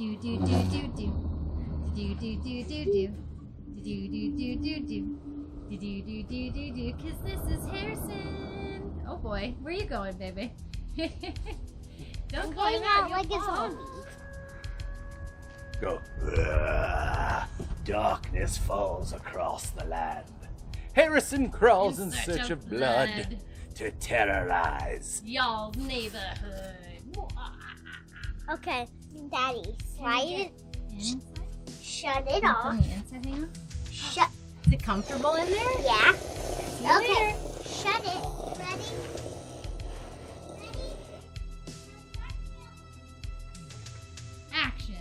Do do do do do. Do do do do do. Do do do do do do. Do do do do do do. 'Cause this is Harrison. Oh boy, where you going, baby? Don't climb out like a zombie. Go. Darkness falls across the land. Harrison crawls in search of blood to terrorize y'all's neighborhood. Okay, Daddy, slide it. Inside? Shut it On off. the inside, hang on. Shut. Is it comfortable in there? Yeah. See you Okay. later. Shut it. Ready? Action.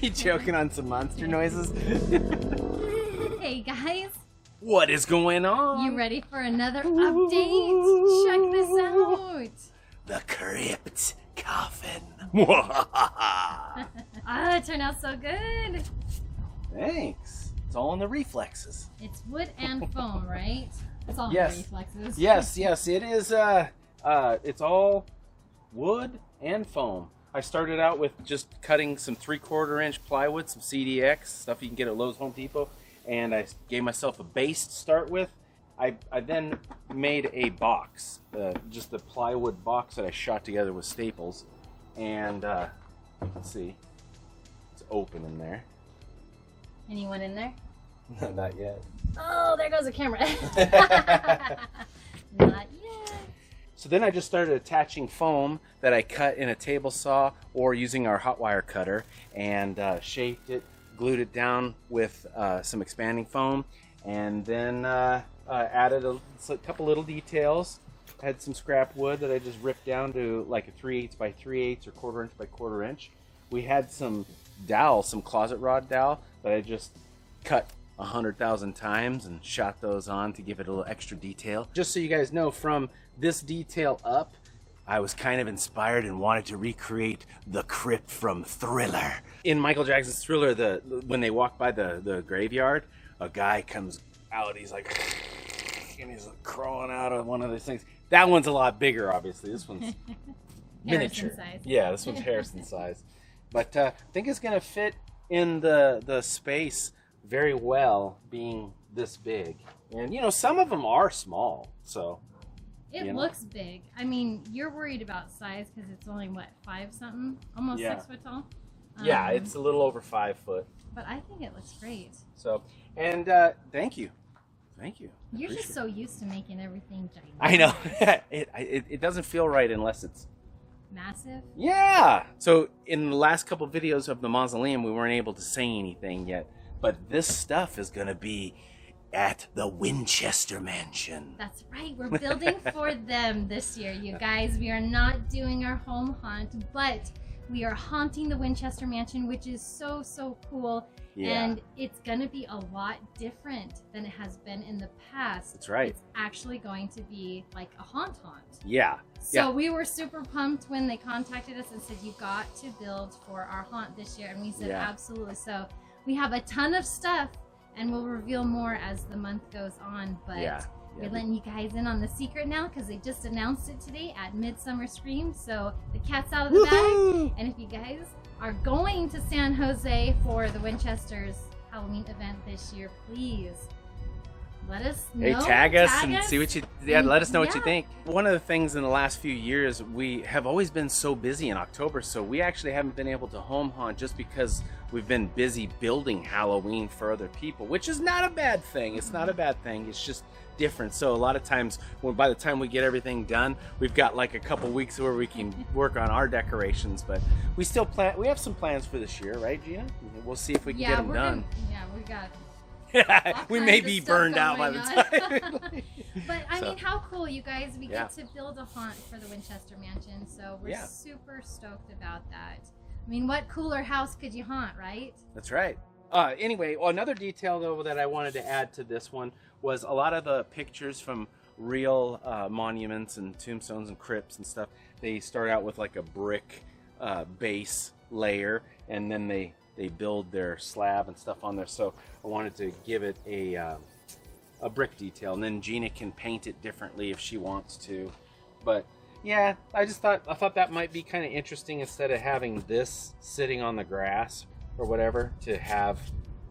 You joking on some monster noises? Hey guys, What is going on? you ready for another update? Check this out. The crypt coffin. It turned out so good. Thanks. It's all in the reflexes. It's wood and foam, right? It's all Yes. reflexes. Yes, it is. It's all wood and foam. I started out with just cutting some 3/4 inch plywood, some CDX stuff you can get at Lowe's, Home Depot, and I gave myself a base to start with. I then made a box, just a plywood box that I shot together with staples, and you can see it's open in there. Anyone in there? Not yet. Oh, there goes the camera. Not yet. So then I just started attaching foam that I cut in a table saw or using our hot wire cutter, and shaped it, glued it down with some expanding foam, and then added a couple little details. I had some scrap wood that I just ripped down to like a 3/8 by 3/8 or 1/4 inch by 1/4 inch. We had some dowel, some closet rod dowel that I just cut 100,000 times and shot those on to give it a little extra detail. Just so you guys know, from this detail up, I was kind of inspired and wanted to recreate the crypt from Thriller. In Michael Jackson's Thriller, when they walk by the graveyard, a guy comes out, he's like, and he's crawling out of one of those things. That one's a lot bigger, obviously. This one's miniature. Size. Yeah, this one's Harrison size. But I think it's gonna fit in the space very well, being this big. And you know, some of them are small, so It looks big. I mean, you're worried about size because it's only, what, 5 something? Almost Yeah. 6 foot tall? yeah, it's a little over 5 foot. But I think it looks great. So, and thank you. You're just so used to making everything gigantic. I know. it doesn't feel right unless it's Massive? yeah. So in the last couple videos of the mausoleum, we weren't able to say anything yet, but this stuff is gonna be at the Winchester Mansion. That's right. We're building for them this year, you guys. We are not doing our home haunt, but we are haunting the Winchester Mansion, which is so, so cool. Yeah. And it's going to be a lot different than it has been in the past. That's right. It's actually going to be like a haunt. Yeah. So we were super pumped when they contacted us and said, you got to build for our haunt this year. And we said, absolutely. So we have a ton of stuff, and we'll reveal more as the month goes on. But we're letting you guys in on the secret now because they just announced it today at Midsummer Scream. So the cat's out of the bag. And if you guys are going to San Jose for the Winchester's Halloween event this year, please let us know. Hey, tag us and see what you. Yeah, let us know what you think. One of the things in the last few years, we have always been so busy in October, so we actually haven't been able to home haunt just because we've been busy building Halloween for other people, which is not a bad thing. It's not a bad thing. It's just different. So a lot of times, by the time we get everything done, we've got like a couple weeks where we can work on our decorations. But we still plan. We have some plans for this year, right, Gina? We'll see if we can get them done. We got. We may be burned out by the time. But I mean, how cool, you guys. We get to build a haunt for the Winchester Mansion, so we're super stoked about that. I mean, what cooler house could you haunt, right? That's right. Anyway, another detail though that I wanted to add to this one was a lot of the pictures from real monuments and tombstones and crypts and stuff. They start out with like a brick base layer, and then they build their slab and stuff on there. So I wanted to give it a brick detail, and then Gina can paint it differently if she wants to. But yeah, I thought that might be kind of interesting, instead of having this sitting on the grass or whatever, to have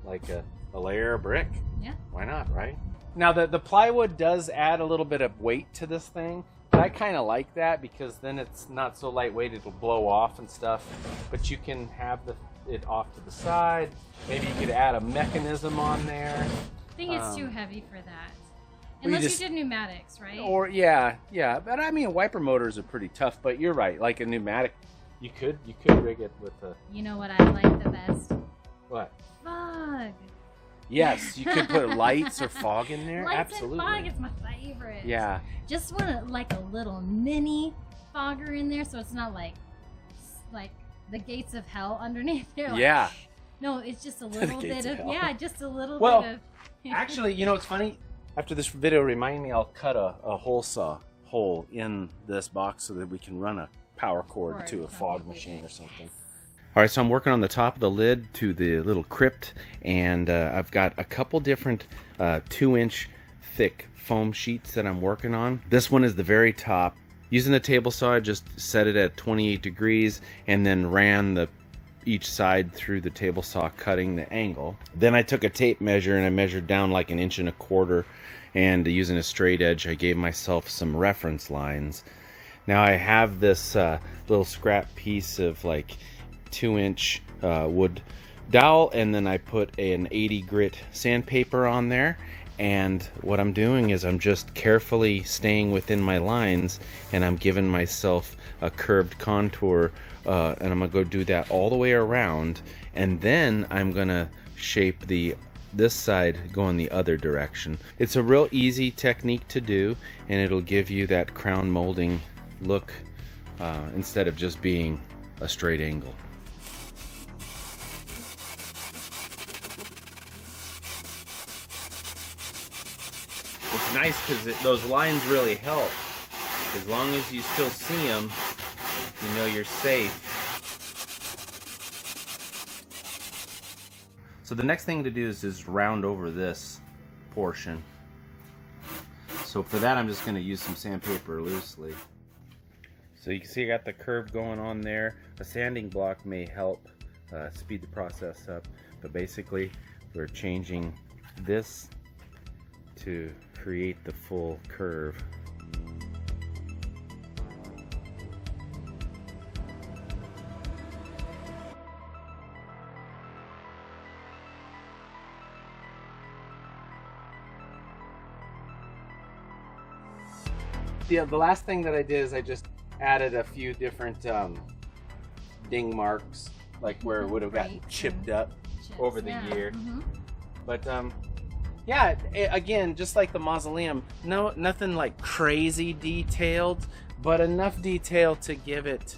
like a layer of brick. Yeah. Why not, right? Now the plywood does add a little bit of weight to this thing, but I kind of like that because then it's not so lightweight, it'll blow off and stuff. But you can have it off to the side. Maybe you could add a mechanism on there. I think it's too heavy for that. Well, Unless you did pneumatics, right? Or yeah. But I mean, wiper motors are pretty tough. But you're right. Like a pneumatic, you could rig it with a. You know what I like the best? What? Fog. Yes, you could put lights or fog in there. Lights Absolutely. and fog is my favorite. Yeah. Just want like a little mini fogger in there, so it's not like the gates of hell underneath there. Like, Yeah. No, it's just a little bit of just a little Well, bit of. Actually, you know what's funny? After this video, remind me, I'll cut a hole saw hole in this box so that we can run a power cord to a fog machine or something. All right, so I'm working on the top of the lid to the little crypt, and I've got a couple different 2-inch thick foam sheets that I'm working on. This one is the very top. Using the table saw, I just set it at 28 degrees and then ran each side through the table saw, cutting the angle. Then I took a tape measure and I measured down like 1.25 inches, and using a straight edge, I gave myself some reference lines. Now I have this little scrap piece of like 2-inch wood dowel, and then I put an 80 grit sandpaper on there. And what I'm doing is I'm just carefully staying within my lines, and I'm giving myself a curved contour, and I'm gonna go do that all the way around, and then I'm gonna shape this side going the other direction. It's a real easy technique to do, and it'll give you that crown molding look instead of just being a straight angle. It's nice because those lines really help. As long as you still see them, you know you're safe. So the next thing to do is round over this portion. So for that, I'm just going to use some sandpaper loosely. So you can see I got the curve going on there. A sanding block may help speed the process up, but basically we're changing this to create the full curve. The last thing that I did is I just added a few different ding marks, like where it would have gotten chipped up over the year. But yeah, again, just like the mausoleum, nothing like crazy detailed, but enough detail to give it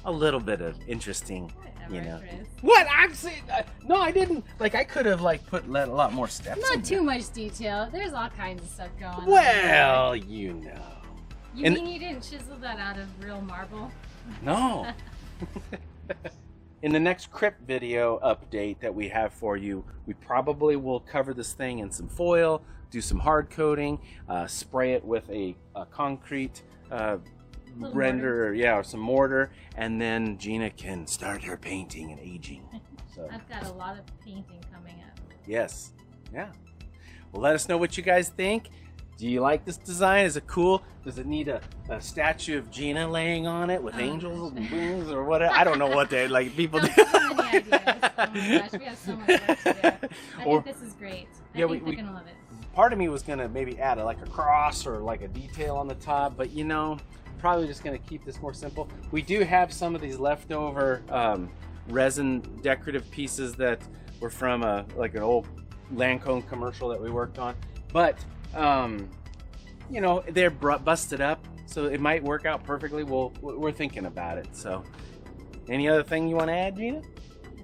a little bit of interesting, you know. What I'm saying? No, I didn't. Like I could have like put a lot more steps. Not too much detail. There's all kinds of stuff going on. Well, you know. You mean you didn't chisel that out of real marble? No. In the next crypt video update that we have for you, we probably will cover this thing in some foil, do some hard coating, spray it with a concrete render, or some mortar, and then Gina can start her painting and aging. So I've got a lot of painting coming up. Yes. Yeah. Well, let us know what you guys think. Do you like this design? Is it cool? Does it need a statue of Gina laying on it with angels and wings or whatever? I don't know what they like. People do. So many ideas. Oh my gosh, we have so much work to do. I think this is great. I think they're gonna love it. Part of me was gonna maybe add like a cross or like a detail on the top, but you know, probably just gonna keep this more simple. We do have some of these leftover resin decorative pieces that were from like an old Lancome commercial that we worked on, but you know, they're busted up, so it might work out perfectly. We're thinking about it. So any other thing you want to add, Gina?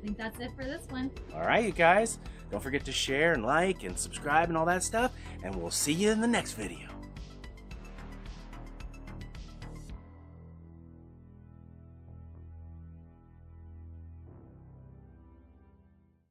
think that's it for this one. All right, you guys. Don't forget to share and like and subscribe and all that stuff. And we'll see you in the next video.